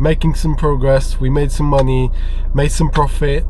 making some progress. We made some money, made some profit.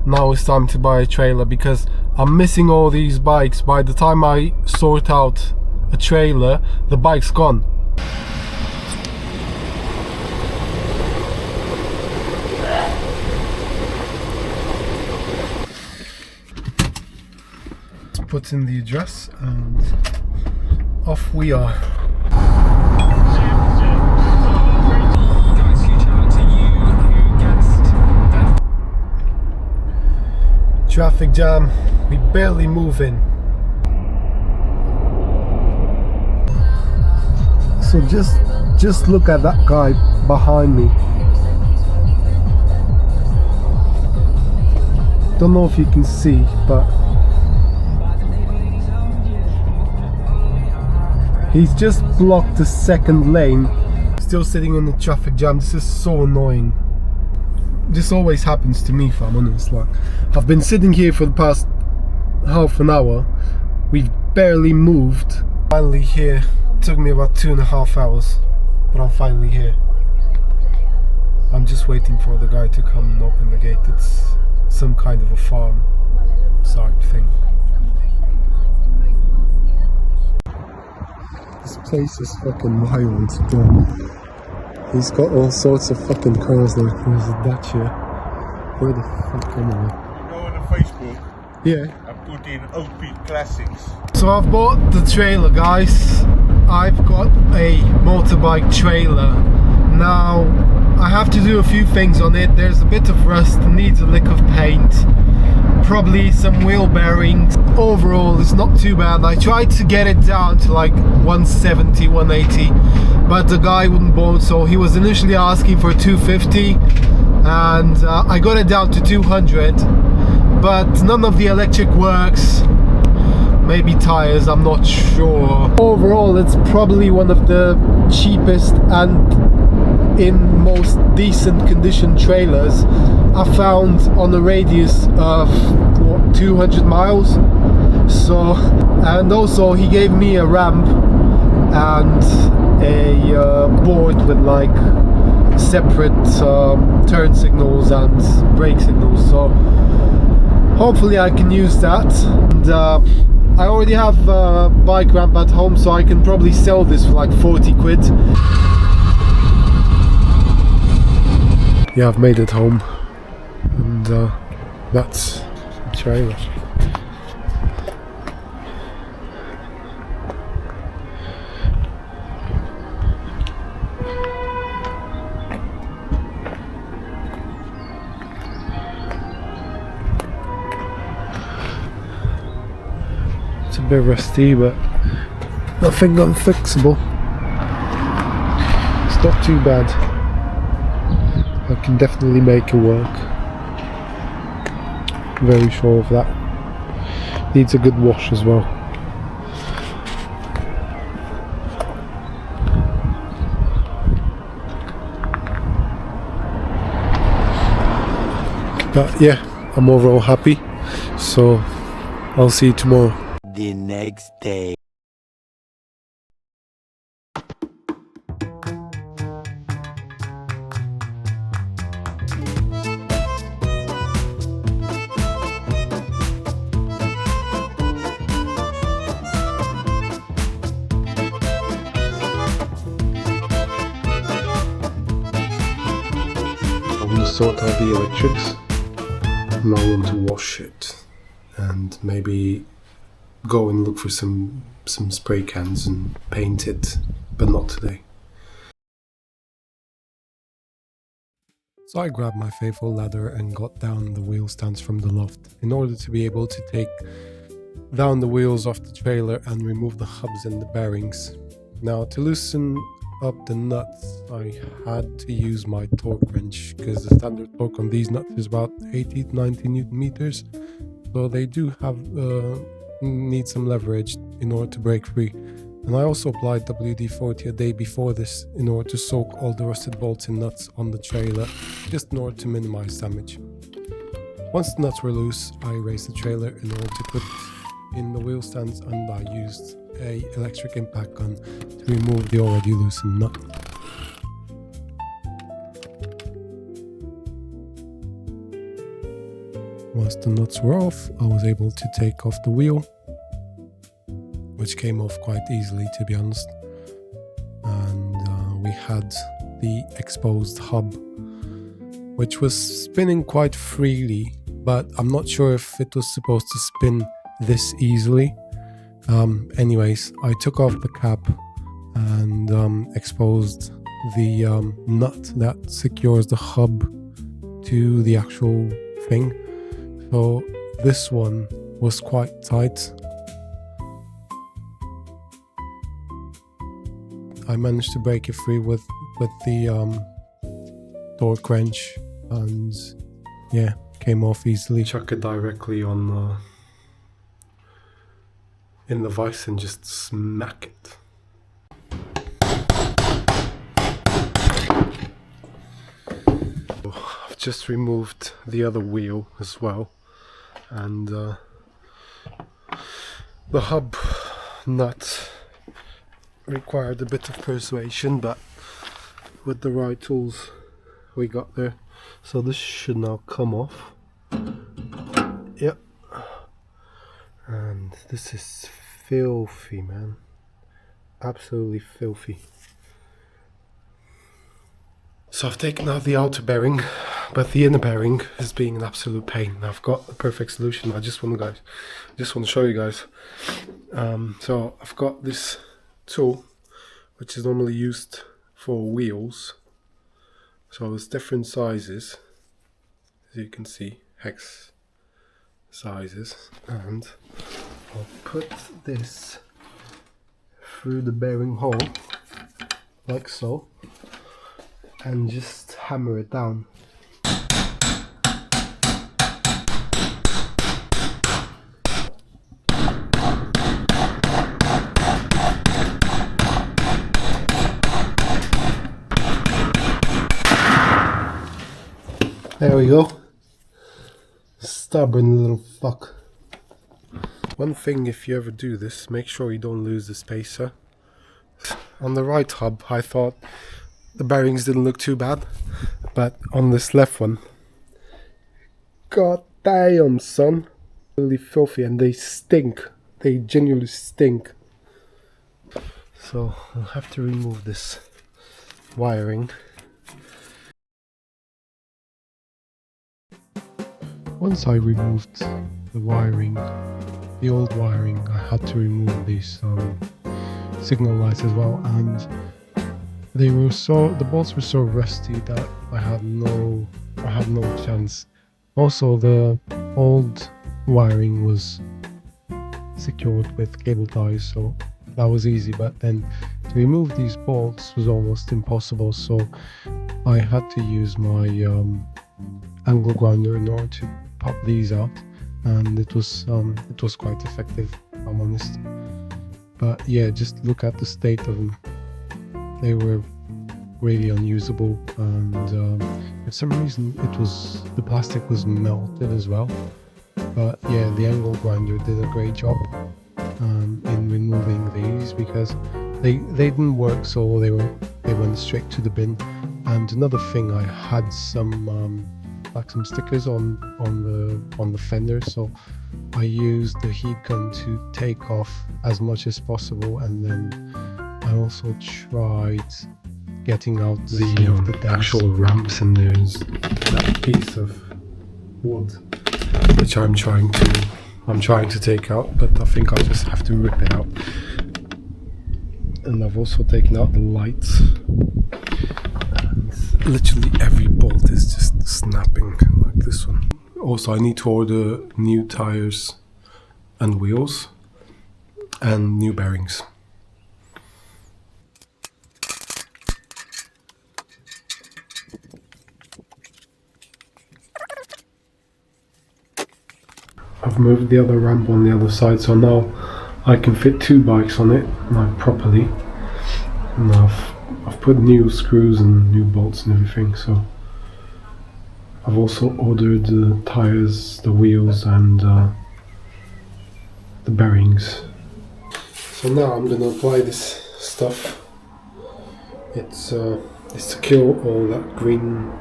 Now it's time to buy a trailer because I'm missing all these bikes. By the time I sort out a trailer, the bike's gone. Let's put in the address and off we are. Traffic jam, we barely moving. So just look at that guy behind me. Don't know if you can see, but he's just blocked the second lane. Still sitting in the traffic jam. This is so annoying. This always happens to me, if I'm honest. Like, I've been sitting here for the past half an hour. We've barely moved. Finally here. It took me about 2.5 hours, but I'm finally here. I'm just waiting for the guy to come and open the gate. It's some kind of a farm site thing. This place is fucking wild, bro. He's got all sorts of fucking cars there. There's a Dacia. Where the fuck am I? You go on the Facebook. Yeah. I put in OP Classics. So I've bought the trailer, guys. I've got a motorbike trailer. Now I have to do a few things on it. There's a bit of rust, needs a lick of paint, probably some wheel bearings. Overall it's not too bad. I tried to get it down to like 170, 180, but the guy wouldn't bolt, so he was initially asking for 250 and I got it down to 200, but none of the electric works. Maybe tires, I'm not sure. Overall it's probably one of the cheapest and in most decent condition trailers I found on a radius of what, 200 miles. So, and also he gave me a ramp and a board with like separate turn signals and brake signals, so hopefully I can use that. And I already have a bike ramp at home, so I can probably sell this for like 40 quid. Yeah, I've made it home, and that's the trailer. It's a bit rusty, but nothing unfixable. It's not too bad. I can definitely make it work. Very sure of that. Needs a good wash as well. But yeah, I'm overall happy. So I'll see you tomorrow. The next day. I want to sort out the electrics, and I want to wash it and maybe go and look for some spray cans and paint it, but not today. So I grabbed my faithful ladder and got down the wheel stands from the loft in order to be able to take down the wheels off the trailer and remove the hubs and the bearings. Now, to loosen up the nuts, I had to use my torque wrench because the standard torque on these nuts is about 80 to 90 Newton meters, so they do have need some leverage in order to break free. And I also applied WD-40 a day before this in order to soak all the rusted bolts and nuts on the trailer, just in order to minimize damage. Once the nuts were loose, I raised the trailer in order to put in the wheel stands, and I used a electric impact gun to remove the already loosened nut. once the nuts were off, I was able to take off the wheel, which came off quite easily, to be honest. And we had the exposed hub, which was spinning quite freely, but I'm not sure if it was supposed to spin this easily. Anyways, I took off the cap and exposed the nut that secures the hub to the actual thing. So this one was quite tight. I managed to break it free with the torque wrench, and yeah, came off easily. Chuck it directly on in the vise and just smack it. I've just removed the other wheel as well, and the hub nut required a bit of persuasion, but with the right tools we got there. So this should now come off. Yep. And this is filthy, man. Absolutely filthy. So I've taken out the outer bearing, but the inner bearing is being an absolute pain. I've got the perfect solution. I just want to show you guys. So I've got this tool, which is normally used for wheels. So it's different sizes, as you can see, hex sizes, and I'll put this through the bearing hole, like so, and just hammer it down. There we go. Stubborn little fuck. One thing, if you ever do this, make sure you don't lose the spacer. On the right hub, I thought the bearings didn't look too bad, but on this left one, god damn, son, really filthy, and they stink. They genuinely stink. So I'll have to remove this wiring. Once I removed the wiring, the old wiring, I had to remove these signal lights as well, and the bolts were so rusty that I had no chance. Also, the old wiring was secured with cable ties, so that was easy, but then to remove these bolts was almost impossible, so I had to use my angle grinder in order to pop these out, and it was quite effective, if I'm honest. But yeah, just look at the state of them. They were really unusable, and for some reason the plastic was melted as well. But yeah, the angle grinder did a great job in removing these, because they didn't work, so they went straight to the bin. And another thing, I had some stickers on the fender, so I used the heat gun to take off as much as possible, and then I also tried getting out the actual ramps, and there's that piece of wood which I'm trying to take out, but I think I'll just have to rip it out. And I've also taken out the lights. Literally every bolt is just snapping, like this one. Also, I need to order new tires and wheels and new bearings. I've moved the other ramp on the other side, so now I can fit two bikes on it, like properly. And I've put new screws and new bolts and everything, so I've also ordered the tires, the wheels, and the bearings. So now I'm gonna apply this stuff. It's to kill all that green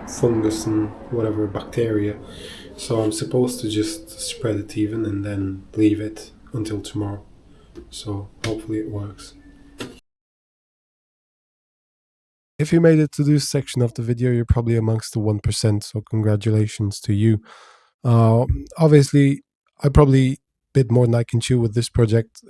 fungus and whatever bacteria. So I'm supposed to just spread it even and then leave it until tomorrow. So hopefully it works. If you made it to this section of the video, you're probably amongst the 1%, so congratulations to you. Obviously, I probably bit more than I can chew with this project.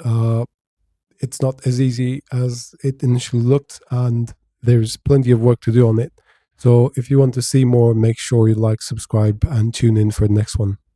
It's not as easy as it initially looked, and there's plenty of work to do on it. So if you want to see more, make sure you like, subscribe, and tune in for the next one.